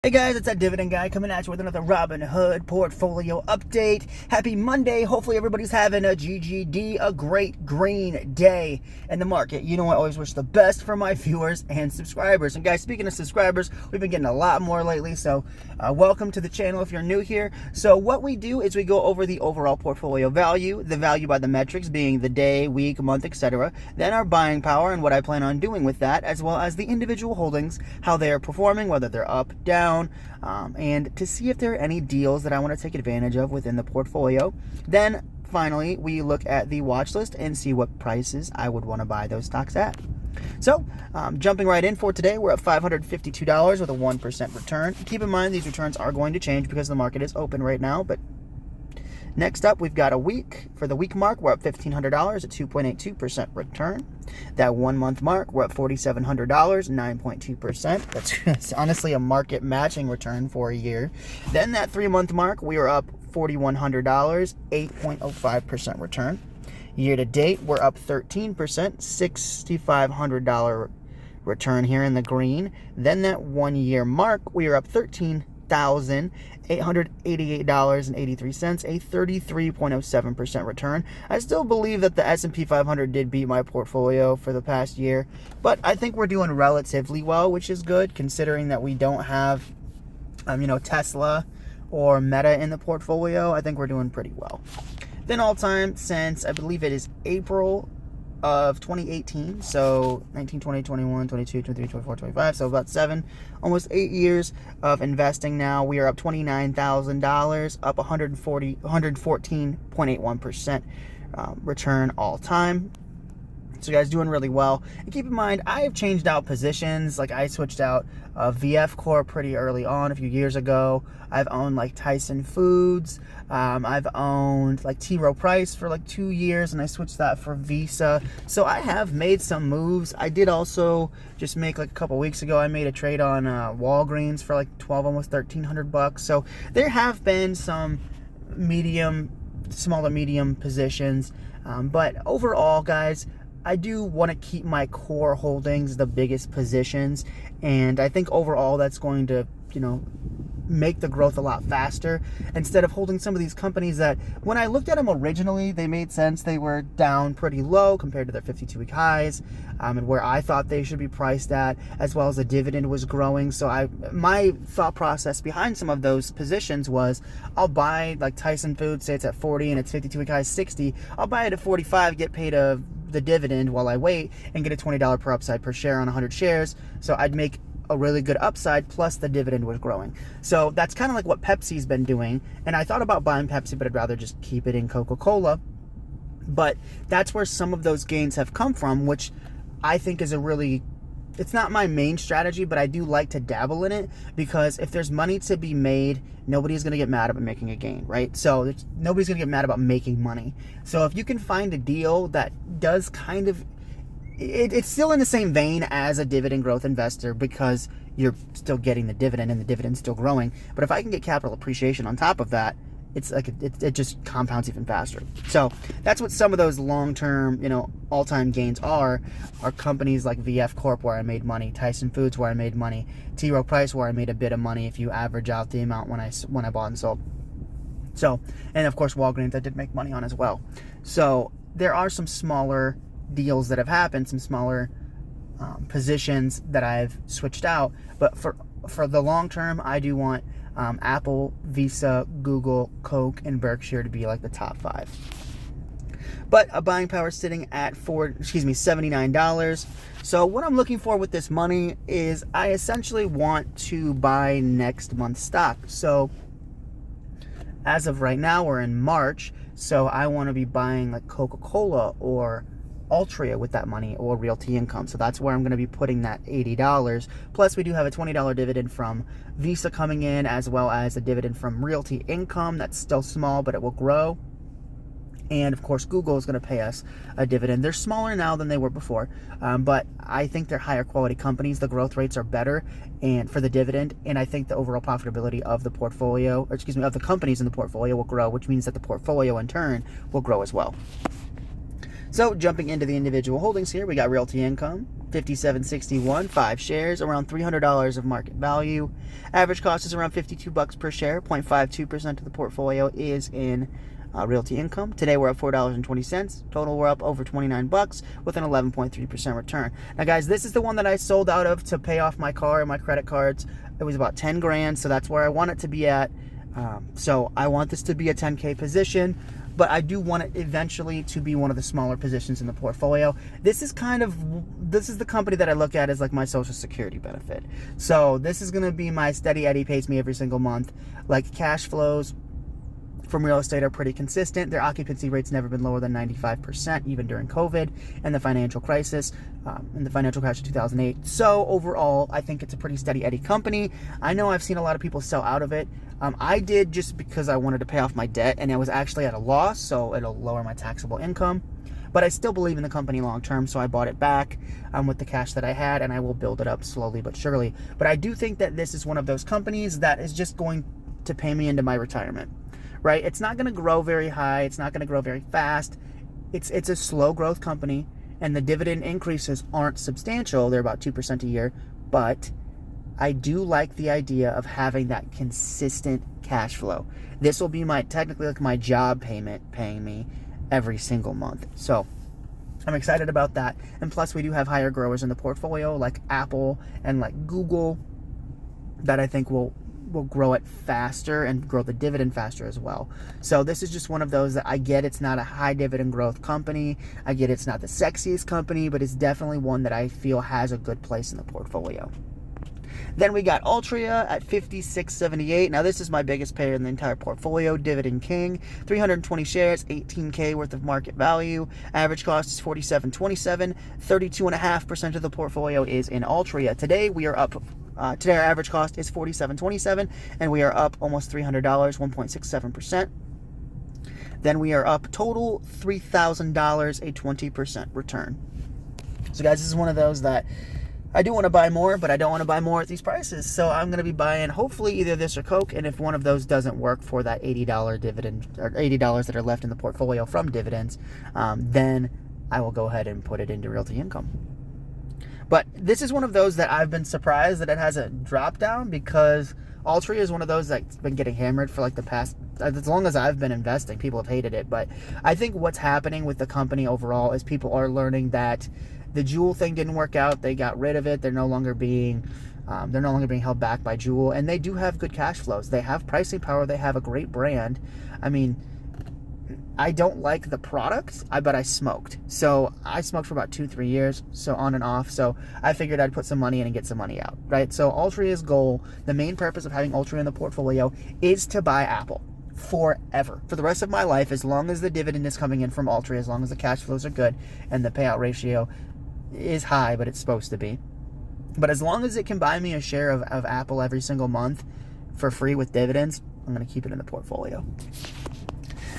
Hey guys, it's that Dividend guy coming at you with another Robinhood portfolio update. Happy Monday. Hopefully everybody's having a GGD, a great green day in the market. You know, I always wish the best for my viewers and subscribers. And guys, speaking of subscribers, we've been getting a lot more lately, so welcome to the channel if you're new here. So what we do is we go over the overall portfolio value, the value by the metrics being the day, week, month, etc. Then our buying power and what I plan on doing with that, as well as the individual holdings, how they are performing, whether they're up, down, and to see if there are any deals that I want to take advantage of within the portfolio. Then finally, we look at the watch list and see what prices I would want to buy those stocks at. So, jumping right in for today, we're at $552 with a 1% return. Keep in mind, these returns are going to change because the market is open right now, but next up, we've got a week. For the week mark, we're at $1,500 at 2.82% return. That 1 month mark, we're at $4,700, 9.2%. That's honestly a market matching return for a year. Then that 3 month mark, we are up $4,100, 8.05% return. Year to date, we're up 13%, $6,500 return here in the green. Then that 1 year mark, we are up $13,888.83, a 33.07% return. I still believe that the S&P 500 did beat my portfolio for the past year, but I think we're doing relatively well, which is good considering that we don't have, Tesla or Meta in the portfolio. I think we're doing pretty well. Then all time since I believe it is April of 2018, so 19, 20, 21, 22, 23, 24, 25, so about almost 8 years of investing now. We are up $29,000, up 114.81% return all time. So you guys doing really well. And keep in mind, I have changed out positions. Like I switched out VF Corp pretty early on a few years ago. I've owned like Tyson Foods. I've owned like T. Rowe Price for like 2 years, and I switched that for Visa. So I have made some moves. I did also just make like a couple weeks ago, I made a trade on Walgreens for like 12, almost $1,300. So there have been some small to medium positions. But overall, guys, I do want to keep my core holdings the biggest positions, and I think overall that's going to, make the growth a lot faster instead of holding some of these companies that when I looked at them originally, they made sense. They were down pretty low compared to their 52-week highs, and where I thought they should be priced at, as well as the dividend was growing. So my thought process behind some of those positions was I'll buy like Tyson Foods, say it's at 40 and its 52-week high is 60. I'll buy it at 45, get paid the dividend while I wait, and get a $20 per upside per share on 100 shares. So I'd make a really good upside, plus the dividend was growing. So that's kind of like what Pepsi's been doing. And I thought about buying Pepsi, but I'd rather just keep it in Coca-Cola. But that's where some of those gains have come from, which I think is it's not my main strategy, but I do like to dabble in it, because if there's money to be made, nobody's going to get mad about making a gain, right? So nobody's going to get mad about making money. So if you can find a deal that does kind of, it's still in the same vein as a dividend growth investor, because you're still getting the dividend and the dividend's still growing. But if I can get capital appreciation on top of that, it's like it just compounds even faster. So that's what some of those long-term, all-time gains are companies like VF Corp, where I made money, Tyson Foods, where I made money, T. Rowe Price, where I made a bit of money if you average out the amount when I bought and sold. So, and of course Walgreens I did make money on as well. So there are some smaller deals that have happened, some smaller positions that I've switched out, but for the long term, I do want Apple, Visa, Google, Coke, and Berkshire to be like the top 5. But a buying power sitting at $79. So what I'm looking for with this money is I essentially want to buy next month's stock. So as of right now, we're in March, so I want to be buying like Coca-Cola or Altria with that money, or Realty Income. So that's where I'm going to be putting that $80. Plus, we do have a $20 dividend from Visa coming in, as well as a dividend from Realty Income. That's still small, but it will grow. And of course, Google is going to pay us a dividend. They're smaller now than they were before, but I think they're higher quality companies. The growth rates are better and for the dividend, and I think the overall profitability of the portfolio, of the companies in the portfolio will grow, which means that the portfolio in turn will grow as well. So jumping into the individual holdings here, we got Realty Income, 57.61, 5 shares, around $300 of market value. Average cost is around $52 per share. 0.52% of the portfolio is in Realty Income. Today we're up $4.20. Total we're up over $29 with an 11.3% return. Now guys, this is the one that I sold out of to pay off my car and my credit cards. It was about 10 grand, so that's where I want it to be at. So I want this to be a 10K position, but I do want it eventually to be one of the smaller positions in the portfolio. This is the company that I look at as like my Social Security benefit. So this is going to be my steady Eddie, pays me every single month. Like cash flows from real estate are pretty consistent. Their occupancy rate's never been lower than 95%, even during COVID and the financial crisis, and the financial crash of 2008. So overall, I think it's a pretty steady Eddie company. I know I've seen a lot of people sell out of it. I did just because I wanted to pay off my debt, and it was actually at a loss, so it'll lower my taxable income. But I still believe in the company long term, so I bought it back with the cash that I had, and I will build it up slowly but surely. But I do think that this is one of those companies that is just going to pay me into my retirement. Right? It's not going to grow very high. It's not going to grow very fast. It's a slow growth company, and the dividend increases aren't substantial. They're about 2% a year, but I do like the idea of having that consistent cash flow. This will be technically like my job payment, paying me every single month. So I'm excited about that. And plus we do have higher growers in the portfolio like Apple and like Google that I think will grow it faster and grow the dividend faster as well. So this is just one of those that I get it's not a high dividend growth company. I get it's not the sexiest company, but it's definitely one that I feel has a good place in the portfolio. Then we got Altria at 56.78. Now this is my biggest payer in the entire portfolio, Dividend King. 320 shares, 18K worth of market value. Average cost is 47.27. 32.5% of the portfolio is in Altria. Today we are up. Today our average cost is $47.27, and we are up almost $300, 1.67%. Then we are up total $3,000, a 20% return. So guys, this is one of those that I do want to buy more, but I don't want to buy more at these prices. So I'm going to be buying hopefully either this or Coke, and if one of those doesn't work for that $80 dividend, or $80 that are left in the portfolio from dividends, then I will go ahead and put it into Realty Income. But this is one of those that I've been surprised that it hasn't dropped down, because Altria is one of those that's been getting hammered for like the past, as long as I've been investing, people have hated it. But I think what's happening with the company overall is people are learning that the Juul thing didn't work out. They got rid of it. They're no longer being held back by Juul, and they do have good cash flows. They have pricing power. They have a great brand. I mean, I don't like the product, but I smoked. So I smoked for about 2-3 years, so on and off. So I figured I'd put some money in and get some money out, right? So Altria's goal, the main purpose of having Altria in the portfolio, is to buy Apple forever. For the rest of my life, as long as the dividend is coming in from Altria, as long as the cash flows are good and the payout ratio is high, but it's supposed to be. But as long as it can buy me a share of Apple every single month for free with dividends, I'm going to keep it in the portfolio.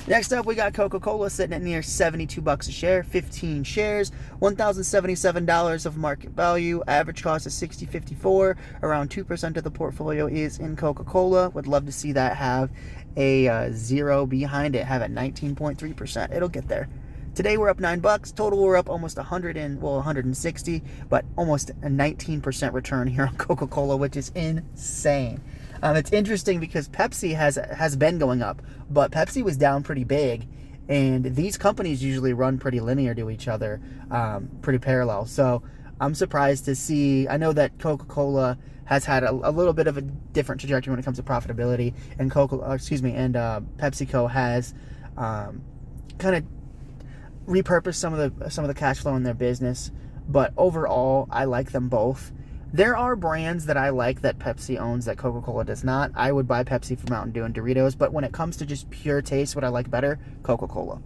Next up, we got Coca-Cola sitting at near $72 a share, 15 shares, $1,077 of market value. Average cost is $60.54. Around 2% of the portfolio is in Coca-Cola. Would love to see that have a zero behind it, have it 19.3%. It'll get there. Today we're up $9. Total we're up almost 160, but almost a 19% return here on Coca-Cola, which is insane. It's interesting because Pepsi has been going up, but Pepsi was down pretty big, and these companies usually run pretty linear to each other, pretty parallel. So I'm surprised to see. I know that Coca-Cola has had a little bit of a different trajectory when it comes to profitability, and PepsiCo has kind of repurposed some of the cash flow in their business. But overall, I like them both. There are brands that I like that Pepsi owns that Coca-Cola does not. I would buy Pepsi for Mountain Dew and Doritos, but when it comes to just pure taste, what I like better, Coca-Cola.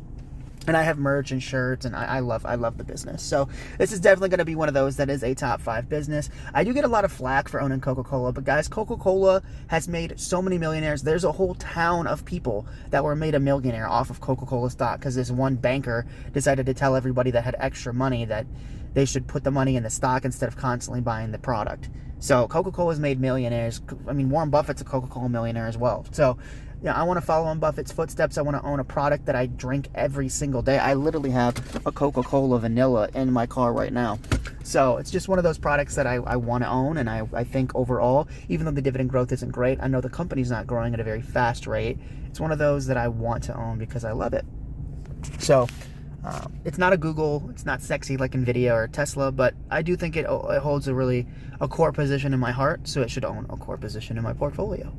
And I have merch and shirts, and I love the business. So this is definitely going to be one of those that is a top 5 business. I do get a lot of flack for owning Coca-Cola, but guys, Coca-Cola has made so many millionaires. There's a whole town of people that were made a millionaire off of Coca-Cola stock because this one banker decided to tell everybody that had extra money that they should put the money in the stock instead of constantly buying the product. So Coca-Cola's made millionaires. I mean, Warren Buffett's a Coca-Cola millionaire as well. So yeah, I want to follow in Buffett's footsteps. I want to own a product that I drink every single day. I literally have a Coca-Cola vanilla in my car right now. So it's just one of those products that I want to own. And I think overall, even though the dividend growth isn't great, I know the company's not growing at a very fast rate. It's one of those that I want to own because I love it. So it's not a Google, it's not sexy like Nvidia or Tesla, but I do think it holds a core position in my heart, so it should own a core position in my portfolio.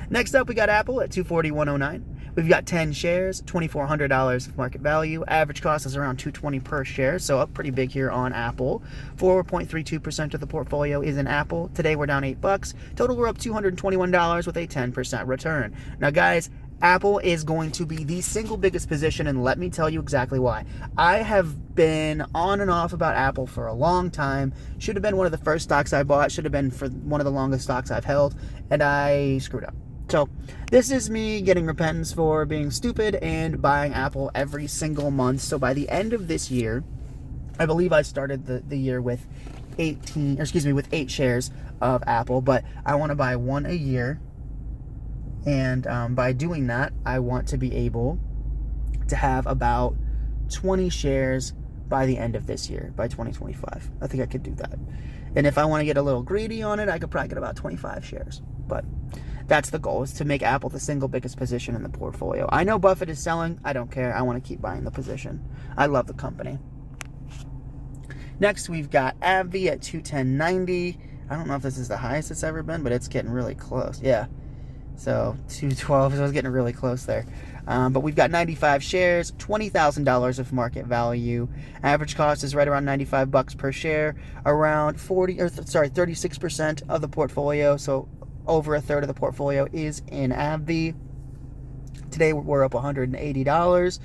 Next up, we got Apple at $241.09. We've got 10 shares, $2,400 of market value. Average cost is around $220 per share, so up pretty big here on Apple. 4.32% of the portfolio is in Apple. Today we're down $8. Total, we're up $221 with a 10% return. Now, guys, Apple is going to be the single biggest position, and let me tell you exactly why. I have been on and off about Apple for a long time. Should have been one of the first stocks I bought. Should have been for one of the longest stocks I've held, and I screwed up. So this is me getting repentance for being stupid and buying Apple every single month. So by the end of this year, I believe I started the year with 8 shares of Apple, but I want to buy one a year. And by doing that, I want to be able to have about 20 shares by the end of this year, by 2025. I think I could do that. And if I want to get a little greedy on it, I could probably get about 25 shares. But that's the goal, is to make Apple the single biggest position in the portfolio. I know Buffett is selling. I don't care. I want to keep buying the position. I love the company. Next, we've got AbbVie at $210.90. I don't know if this is the highest it's ever been, but it's getting really close. Yeah. So 212, so I was getting really close there. But we've got 95 shares, $20,000 of market value. Average cost is right around $95 per share. Around 36% of the portfolio, so over a third of the portfolio is in AbbVie. Today we're up $180.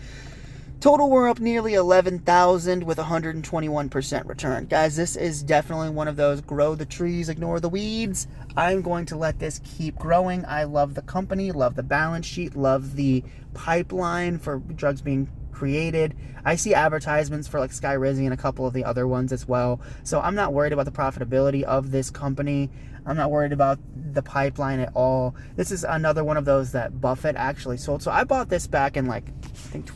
Total, we're up nearly $11,000 with 121% return. Guys, this is definitely one of those grow the trees, ignore the weeds. I'm going to let this keep growing. I love the company, love the balance sheet, love the pipeline for drugs being created. I see advertisements for like Skyrizi and a couple of the other ones as well. So I'm not worried about the profitability of this company. I'm not worried about the pipeline at all. This is another one of those that Buffett actually sold. So I bought this back in like, I think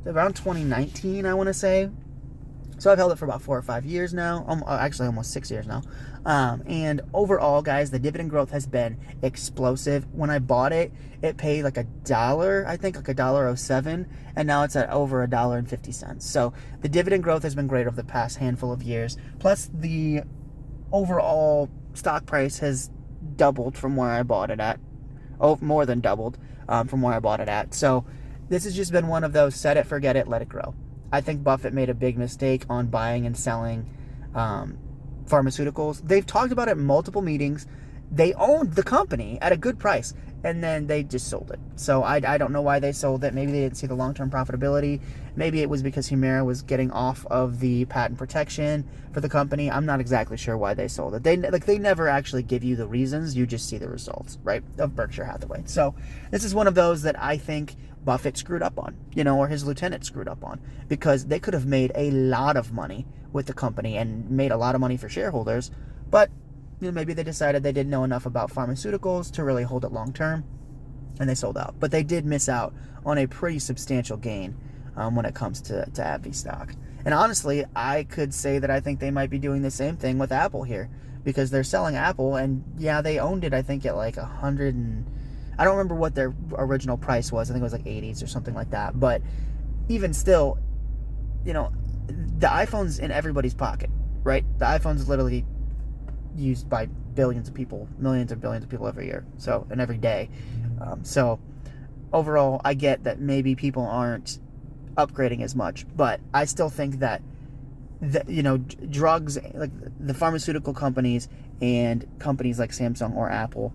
around 2019, I want to say. So I've held it for about 4 or 5 years now. Actually, almost 6 years now. And overall, guys, the dividend growth has been explosive. When I bought it, it paid like $1, I think, like $1.07, and now it's at over $1.50. So the dividend growth has been great over the past handful of years. Plus, the overall stock price has doubled from where I bought it at. Oh, more than doubled from where I bought it at. So this has just been one of those set it, forget it, let it grow. I think Buffett made a big mistake on buying and selling pharmaceuticals. They've talked about it in multiple meetings. They owned the company at a good price, and then they just sold it. So I don't know why they sold it. Maybe they didn't see the long-term profitability. Maybe it was because Humira was getting off of the patent protection for the company. I'm not exactly sure why they sold it. They never actually give you the reasons. You just see the results, right, of Berkshire Hathaway. So this is one of those that I think Buffett screwed up on, or his lieutenant screwed up on, because they could have made a lot of money with the company and made a lot of money for shareholders, but maybe they decided they didn't know enough about pharmaceuticals to really hold it long term, and they sold out. But they did miss out on a pretty substantial gain when it comes to AbbVie stock. And honestly, I could say that I think they might be doing the same thing with Apple here, because they're selling Apple, and yeah, they owned it, I think, at like 100 and I don't remember what their original price was. I think it was like 80s or something like that. But even still, the iPhone's in everybody's pocket, right? The iPhone's literally used by billions of people, millions and billions of people every year, and every day. So overall, I get that maybe people aren't upgrading as much, but I still think that drugs, like the pharmaceutical companies and companies like Samsung or Apple,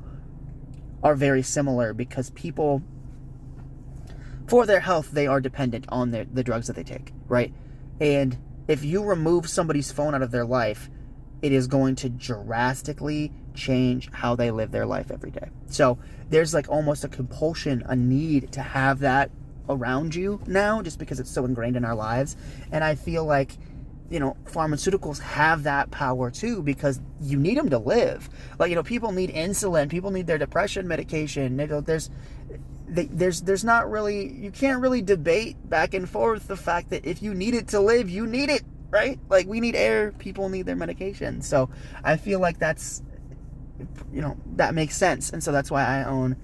are very similar, because people, for their health, they are dependent on the drugs that they take, right? And if you remove somebody's phone out of their life, it is going to drastically change how they live their life every day. So there's like almost a compulsion, a need to have that around you now, just because it's so ingrained in our lives. And I feel like pharmaceuticals have that power too, because you need them to live. Like, people need insulin, people need their depression medication. There's not really, you can't really debate back and forth the fact that if you need it to live, you need it, right? Like, we need air, people need their medication. So I feel like that makes sense. And so that's why I want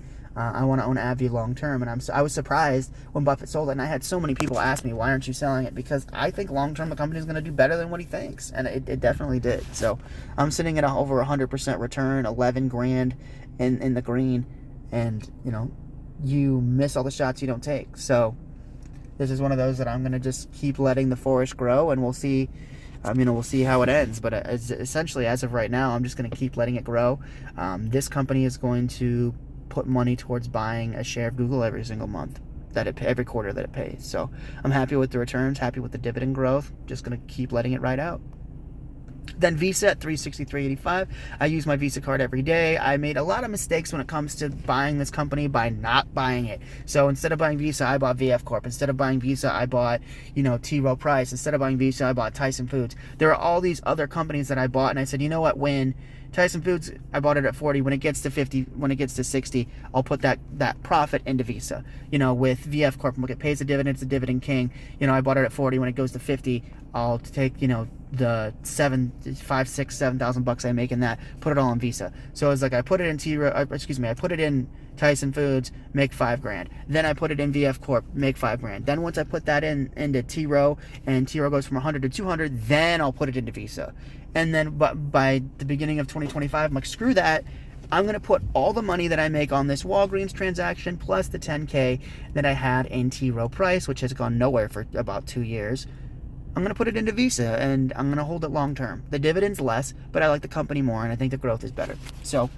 to own AbbVie long term. And I was surprised when Buffett sold it. And I had so many people ask me, why aren't you selling it? Because I think long term the company is going to do better than what he thinks. And it definitely did. So I'm sitting at over 100% return, 11 grand in the green. And, you miss all the shots you don't take. So this is one of those that I'm going to just keep letting the forest grow, and we'll see. We'll see how it ends. But essentially, as of right now, I'm just going to keep letting it grow. This company is going to put money towards buying a share of Google every single month, every quarter that it pays. So I'm happy with the returns, happy with the dividend growth. Just going to keep letting it ride out. Then Visa at $363.85. I use my Visa card every day. I made a lot of mistakes when it comes to buying this company by not buying it. So instead of buying Visa, I bought VF Corp. Instead of buying Visa, I bought, T. Rowe Price. Instead of buying Visa, I bought Tyson Foods. There are all these other companies that I bought, and I said, you know what, when Tyson Foods, I bought it at 40. When it gets to 50, when it gets to 60, I'll put that profit into Visa. With VF Corp, look, it pays a dividend. It's a dividend king. I bought it at 40. When it goes to 50, I'll take, the $7,000 I make in that, put it all in Visa. So it's like I put it in I put it in Tyson Foods, make $5,000. Then I put it in VF Corp, make $5,000. Then once I put that into T. Rowe, and T. Rowe goes from 100 to 200, then I'll put it into Visa. And then by the beginning of 2025, I'm like, screw that. I'm going to put all the money that I make on this Walgreens transaction plus the $10K that I had in T. Rowe Price, which has gone nowhere for about 2 years. I'm going to put it into Visa, and I'm going to hold it long term. The dividend's less, but I like the company more, and I think the growth is better. So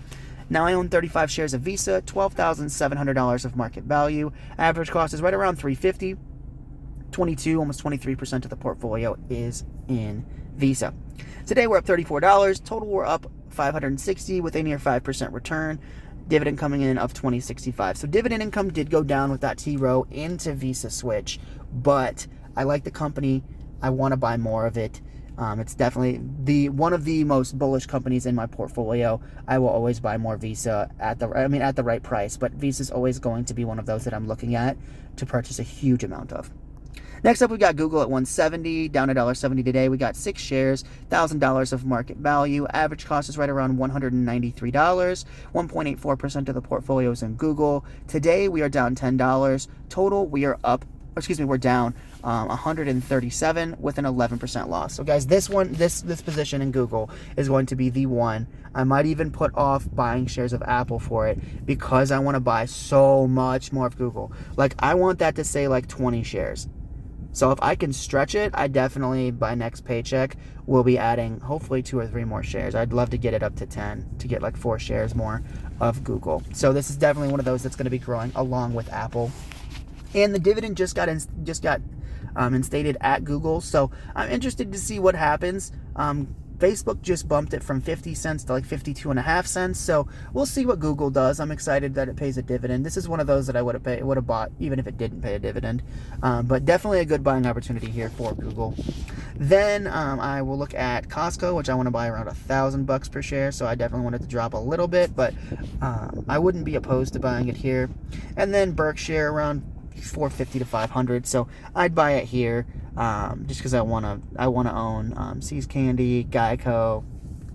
now I own 35 shares of Visa, $12,700 of market value. Average cost is right around $350. 22, almost 23% of the portfolio is in Visa. Today we're up $34. Total we're up $560 with a near 5% return. Dividend coming in of $20.65. So dividend income did go down with that T. Rowe into Visa switch, but I like the company. I want to buy more of it. It's definitely one of the most bullish companies in my portfolio. I will always buy more Visa at the right price, but Visa is always going to be one of those that I'm looking at to purchase a huge amount of. Next up, we got Google at $170, down $1.70 today. We got 6 shares, $1,000 of market value. Average cost is right around $193. 1.84% of the portfolio is in Google. Today, we are down $10. Total, we're down 137 with an 11% loss. So guys, this position in Google is going to be the one. I might even put off buying shares of Apple for it because I want to buy so much more of Google. Like, I want that to say like 20 shares. So if I can stretch it, I definitely, by next paycheck, will be adding hopefully 2 or 3 more shares. I'd love to get it up to 10 to get like 4 shares more of Google. So this is definitely one of those that's going to be growing along with Apple. And the dividend just got instated at Google, so I'm interested to see what happens. Facebook just bumped it from 50 cents to like 52.5 cents, so we'll see what Google does. I'm excited that it pays a dividend. This is one of those that I would have bought even if it didn't pay a dividend, but definitely a good buying opportunity here for Google. Then I will look at Costco, which I want to buy around $1,000 per share, so I definitely wanted to drop a little bit, but I wouldn't be opposed to buying it here. And then Berkshire around $450 to $500, so I'd buy it here just because I want to own See's Candy, Geico,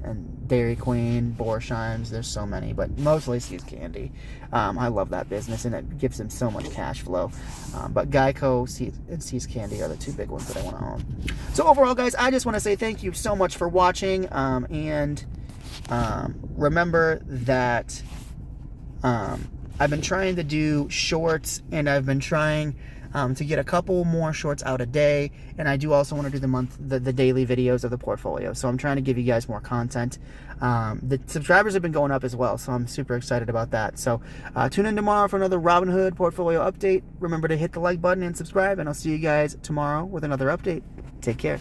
and Dairy Queen, Borsheim's. There's so many, but mostly See's Candy. I love that business, and it gives them so much cash flow. But Geico and See's Candy are the 2 big ones that I want to own. So overall, guys, I just want to say thank you so much for watching, and remember that I've been trying to do shorts, and I've been trying to get a couple more shorts out a day, and I do also want to do the daily videos of the portfolio. So I'm trying to give you guys more content. The subscribers have been going up as well, so I'm super excited about that. So tune in tomorrow for another Robinhood portfolio update. Remember to hit the like button and subscribe, and I'll see you guys tomorrow with another update. Take care.